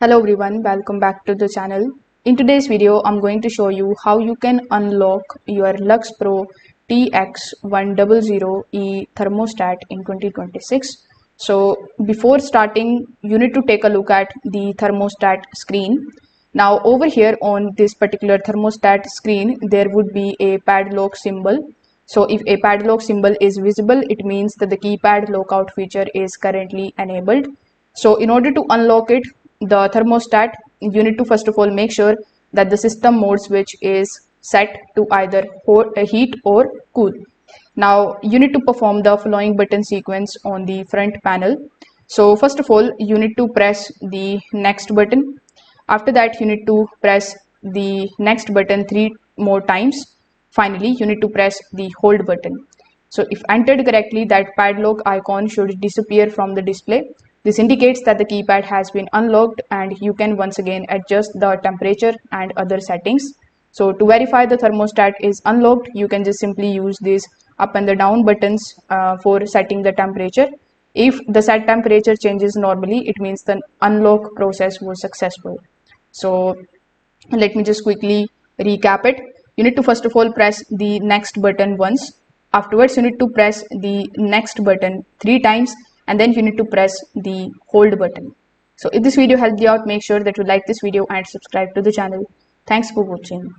Hello everyone, welcome back to the channel. In today's video, I'm going to show you how you can unlock your LuxPro TX100E Thermostat in 2026. So before starting, you need to take a look at the thermostat screen. Now over here on this particular thermostat screen, there would be a padlock symbol. So if a padlock symbol is visible, it means that the keypad lockout feature is currently enabled. So in order to unlock it, the thermostat, you need to first of all make sure that the system mode switch is set to either heat or cool. Now you need to perform the following button sequence on the front panel. So first of all, you need to press the next button. After that, you need to press the next button 3 more times. Finally, you need to press the hold button. So if entered correctly, that padlock icon should disappear from the display. This indicates that the keypad has been unlocked and you can once again adjust the temperature and other settings. So to verify the thermostat is unlocked, you can just simply use these up and the down buttons for setting the temperature. If the set temperature changes normally, it means the unlock process was successful. So let me just quickly recap it. You need to first of all press the next button once. Afterwards, you need to press the next button 3 times, and then you need to press the hold button. So if this video helped you out, make sure that you like this video and subscribe to the channel. Thanks for watching.